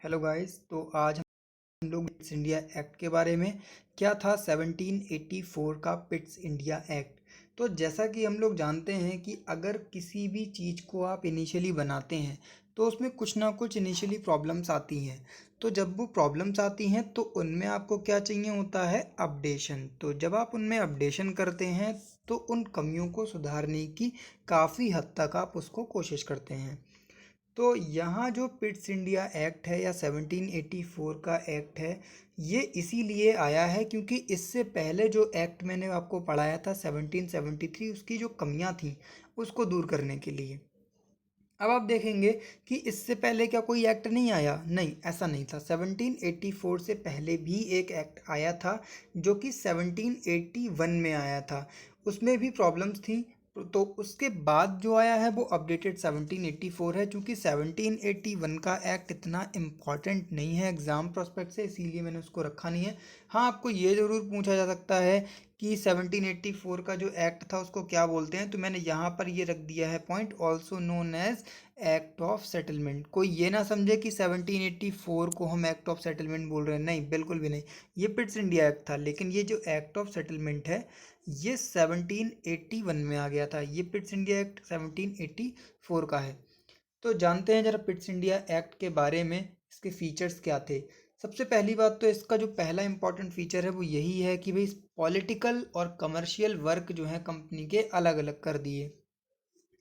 Hello guys. तो आज हम लोग पिट्स इंडिया एक्ट के बारे में, क्या था 1784 का पिट्स इंडिया एक्ट। तो जैसा कि हम लोग जानते हैं कि अगर किसी भी चीज़ को आप इनिशियली बनाते हैं तो उसमें कुछ ना कुछ इनिशियली प्रॉब्लम्स आती हैं। तो जब वो प्रॉब्लम्स आती हैं तो उनमें आपको क्या चाहिए होता है, अपडेशन। तो जब आप उनमें अपडेशन करते हैं तो उन कमियों को सुधारने की काफ़ी हद तक आप उसको कोशिश करते हैं। तो यहाँ जो पिट्स इंडिया एक्ट है या 1784 का एक्ट है, ये इसीलिए आया है क्योंकि इससे पहले जो एक्ट मैंने आपको पढ़ाया था 1773, उसकी जो कमियाँ थीं उसको दूर करने के लिए। अब आप देखेंगे कि इससे पहले क्या कोई एक्ट नहीं आया, नहीं, ऐसा नहीं था। 1784 से पहले भी एक एक्ट आया था जो कि 1781 में आया था। उसमें भी प्रॉब्लम्स थी। तो उसके बाद जो आया है वो अपडेटेड 1784 है। चूँकि 1781 का एक्ट इतना इम्पॉर्टेंट नहीं है एग्ज़ाम प्रोस्पेक्ट से, इसीलिए मैंने उसको रखा नहीं है। हाँ, आपको ये ज़रूर पूछा जा सकता है कि 1784 का जो एक्ट था उसको क्या बोलते हैं, तो मैंने यहाँ पर ये रख दिया है point, also known as act of settlement. कोई ये ना समझे कि 1784 को हम एक्ट ऑफ सेटलमेंट बोल रहे हैं, नहीं, बिल्कुल भी नहीं। ये पिट्स इंडिया एक्ट था, लेकिन ये जो एक्ट ऑफ सेटलमेंट है ये 1781 में आ गया था। ये पिट्स इंडिया एक्ट 1784 का है। तो जानते हैं जरा पिट्स इंडिया एक्ट के बारे में, इसके फीचर्स क्या थे। सबसे पहली बात तो इसका जो पहला इंपॉर्टेंट फीचर है वो यही है कि भाई पॉलिटिकल और कमर्शियल वर्क जो है कंपनी के अलग अलग कर दिए।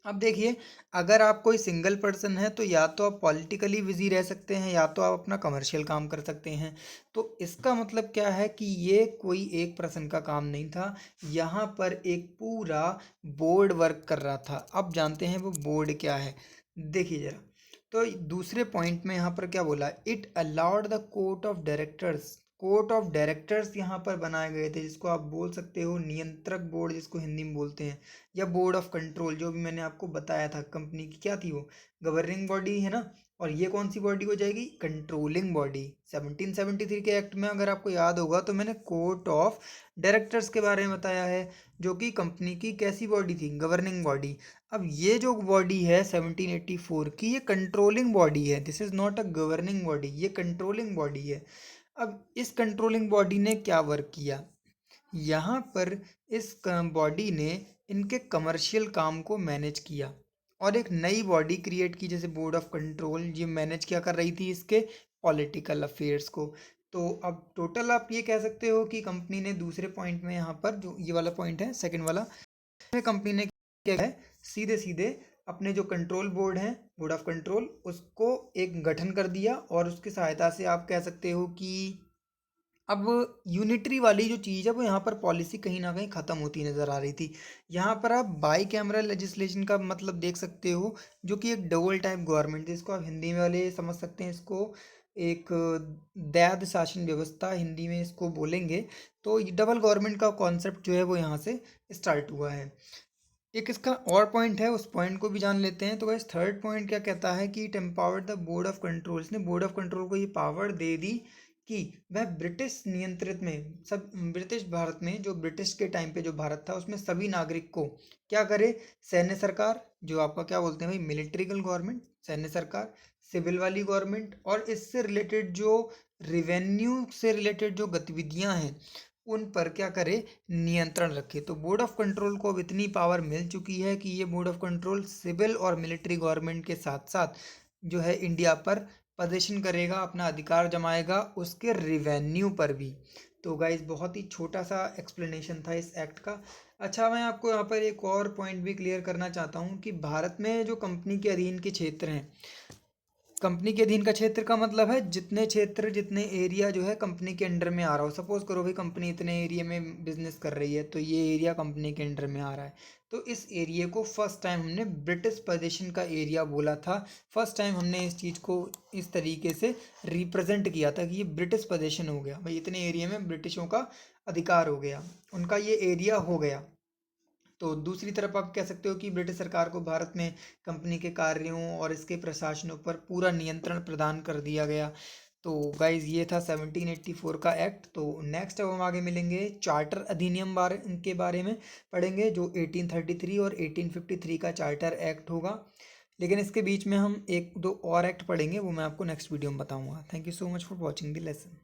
अब देखिए, अगर आप कोई सिंगल पर्सन है तो या तो आप पॉलिटिकली बिजी रह सकते हैं या तो आप अपना कमर्शियल काम कर सकते हैं। तो इसका मतलब क्या है कि ये कोई एक पर्सन का काम नहीं था, यहाँ पर एक पूरा बोर्ड वर्क कर रहा था। अब जानते हैं वो बोर्ड क्या है, देखिए जरा। तो दूसरे पॉइंट में यहाँ पर क्या बोला, it allowed the court of directors यहाँ पर बनाए गए थे, जिसको आप बोल सकते हो नियंत्रक बोर्ड, जिसको हिंदी में बोलते हैं, या बोर्ड ऑफ कंट्रोल, जो भी मैंने आपको बताया था कंपनी की क्या थी वो, गवर्निंग बॉडी है ना। और ये कौन सी बॉडी हो जाएगी, कंट्रोलिंग बॉडी। 1773 के एक्ट में अगर आपको याद होगा तो मैंने कोर्ट ऑफ डायरेक्टर्स के बारे में बताया है, जो कि कंपनी की कैसी बॉडी थी, गवर्निंग बॉडी। अब ये जो बॉडी है 1784 की, ये कंट्रोलिंग बॉडी है। This is not a governing body, ये कंट्रोलिंग बॉडी है। अब इस कंट्रोलिंग बॉडी ने क्या वर्क किया, यहाँ पर इस बॉडी ने इनके कमर्शियल काम को मैनेज किया और एक नई बॉडी क्रिएट की, जैसे बोर्ड ऑफ कंट्रोल, ये मैनेज क्या कर रही थी, इसके पॉलिटिकल अफेयर्स को। तो अब टोटल आप ये कह सकते हो कि कंपनी ने दूसरे पॉइंट में, यहाँ पर जो ये वाला पॉइंट है सेकंड वाला, इसमें कंपनी ने क्या है, सीधे सीधे अपने जो कंट्रोल बोर्ड है, बोर्ड ऑफ कंट्रोल, उसको एक गठन कर दिया और उसकी सहायता से आप कह सकते हो कि अब यूनिटरी वाली जो चीज़ है वो यहाँ पर पॉलिसी कहीं ना कहीं ख़त्म होती नज़र आ रही थी। यहाँ पर आप बाई कैमरा लेजिस्लेशन का मतलब देख सकते हो, जो कि एक डबल टाइप गवर्नमेंट, जिसको आप हिंदी में वाले समझ सकते हैं, इसको एक दैद शासन व्यवस्था हिंदी में इसको बोलेंगे। तो ये डबल गवर्नमेंट का कॉन्सेप्ट जो है वो यहाँ से स्टार्ट हुआ है। एक इसका और पॉइंट है, उस पॉइंट को भी जान लेते हैं। तो गाइस थर्ड पॉइंट क्या कहता है कि it empowered the board of control, इसने बोर्ड ऑफ कंट्रोल को ये पावर दे दी कि वह ब्रिटिश नियंत्रित में, सब ब्रिटिश भारत में, जो ब्रिटिश के टाइम पे जो भारत था उसमें सभी नागरिक को क्या करे, सैन्य सरकार, जो आपका क्या बोलते हैं भाई मिलिट्रिकल गवर्नमेंट, सैन्य सरकार, सिविल वाली गवर्नमेंट, और इससे रिलेटेड जो रिवेन्यू से रिलेटेड जो गतिविधियां हैं उन पर क्या करे, नियंत्रण रखे। तो बोर्ड ऑफ कंट्रोल को अब इतनी पावर मिल चुकी है कि ये बोर्ड ऑफ कंट्रोल सिविल और मिलिट्री गवर्नमेंट के साथ साथ जो है इंडिया पर प्रदर्शन करेगा, अपना अधिकार जमाएगा उसके रिवेन्यू पर भी। तो गाइज बहुत ही छोटा सा एक्सप्लेनेशन था इस एक्ट का। अच्छा, मैं आपको यहाँ पर एक और पॉइंट भी क्लियर करना चाहता हूँ कि भारत में जो कंपनी के अधीन के क्षेत्र हैं, कंपनी के अधीन का क्षेत्र का मतलब है जितने क्षेत्र, जितने एरिया जो है कंपनी के अंडर में आ रहा हो। सपोज करो भाई कंपनी इतने एरिया में बिजनेस कर रही है, तो ये एरिया कंपनी के अंडर में आ रहा है। तो इस एरिया को फर्स्ट टाइम हमने ब्रिटिश पोजीशन का एरिया बोला था। फर्स्ट टाइम हमने इस चीज़ को इस तरीके से रिप्रेजेंट किया था कि ये ब्रिटिश पोजीशन हो गया भाई, इतने एरिया में ब्रिटिशों का अधिकार हो गया, उनका ये एरिया हो गया। तो दूसरी तरफ आप कह सकते हो कि ब्रिटिश सरकार को भारत में कंपनी के कार्यों और इसके प्रशासनों पर पूरा नियंत्रण प्रदान कर दिया गया। तो गाइज ये था 1784 का एक्ट। तो नेक्स्ट अब हम आगे मिलेंगे चार्टर अधिनियम के बारे में पढ़ेंगे, जो 1833 और 1853 का चार्टर एक्ट होगा। लेकिन इसके बीच में हम एक दो और एक्ट पढ़ेंगे, वो मैं आपको नेक्स्ट वीडियो में बताऊंगा। Thank you so much for watching the lesson.